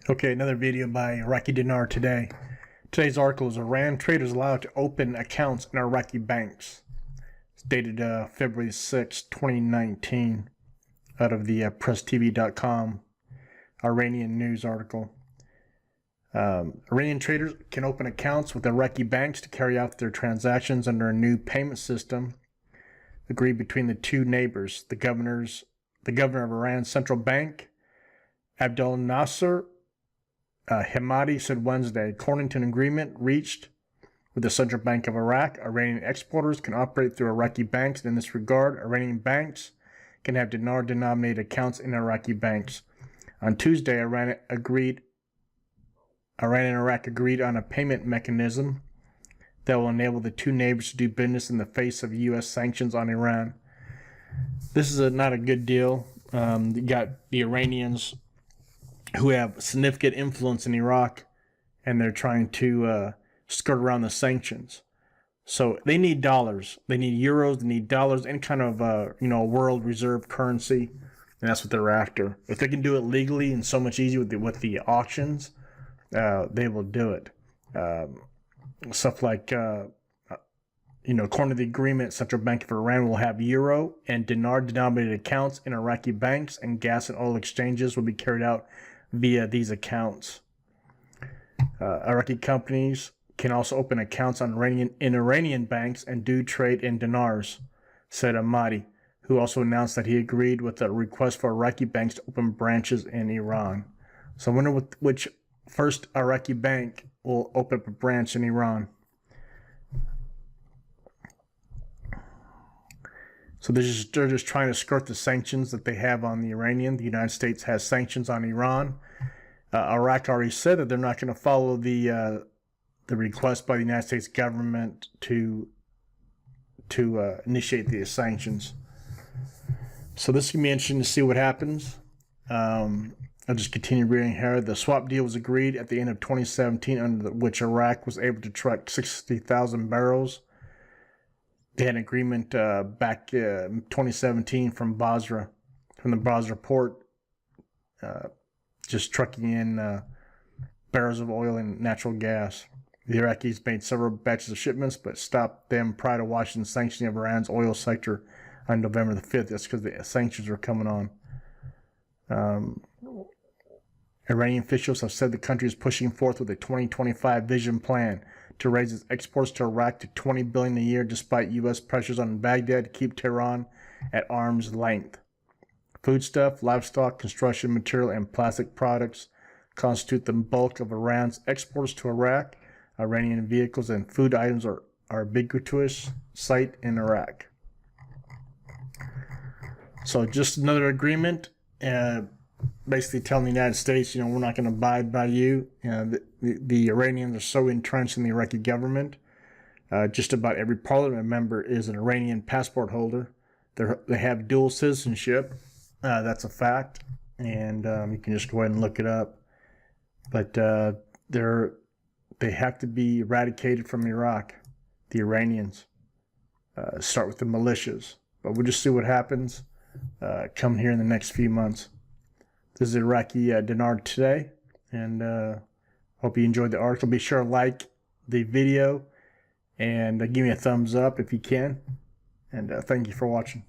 Okay, another video by Iraqi Dinar today. Today's article is Iran traders allowed to open accounts in Iraqi banks. It's dated February 6, 2019, out of the presstv.com Iranian news article. Iranian traders can open accounts with Iraqi banks to carry out their transactions under a new payment system agreed between the two neighbors. The governor of Iran's central bank, Abdel Nasser Hemati, said Wednesday, according to an agreement reached with the Central Bank of Iraq, Iranian exporters can operate through Iraqi banks, and in this regard, Iranian banks can have dinar-denominated accounts in Iraqi banks. On Tuesday, Iran and Iraq agreed on a payment mechanism that will enable the two neighbors to do business in the face of U.S. sanctions on Iran. This is not a good deal. You got the Iranians who have significant influence in Iraq, and they're trying to skirt around the sanctions. So they need dollars, they need euros, they need dollars, any kind of world reserve currency, and that's what they're after. If they can do it legally and so much easier with the auctions, they will do it. Stuff like according to the agreement, Central Bank of Iran will have euro and dinar-denominated accounts in Iraqi banks, and gas and oil exchanges will be carried out via these accounts. Iraqi companies can also open accounts in Iranian banks and do trade in dinars, said Ahmadi, who also announced that he agreed with a request for Iraqi banks to open branches in Iran. So I wonder which first Iraqi bank will open up a branch in Iran. So they're just trying to skirt the sanctions that they have on the Iranian. The United States has sanctions on Iran. Iraq already said that they're not going to follow the request by the United States government to initiate the sanctions. So this is going to be interesting to see what happens. I'll just continue reading here. The swap deal was agreed at the end of 2017, under which Iraq was able to truck 60,000 barrels. They had an agreement back in 2017 from the Basra port, just trucking in barrels of oil and natural gas. The Iraqis made several batches of shipments, but stopped them prior to Washington's sanctioning of Iran's oil sector on November the 5th. That's because the sanctions were coming on. Iranian officials have said the country is pushing forth with a 2025 vision plan to raise its exports to Iraq to $20 billion a year, despite U.S. pressures on Baghdad to keep Tehran at arm's length. Foodstuff, livestock, construction material, and plastic products constitute the bulk of Iran's exports to Iraq. Iranian vehicles and food items are ubiquitous sight in Iraq. So just another agreement, basically telling the United States, we're not going to abide by you. The Iranians are so entrenched in the Iraqi government. Just about every parliament member is an Iranian passport holder. They have dual citizenship. That's a fact, and you can just go ahead and look it up. But they have to be eradicated from Iraq, the Iranians. Start with the militias. But we'll just see what happens come here in the next few months. This is Iraqi Dinar today, and hope you enjoyed the article. Be sure to like the video and give me a thumbs up if you can. And thank you for watching.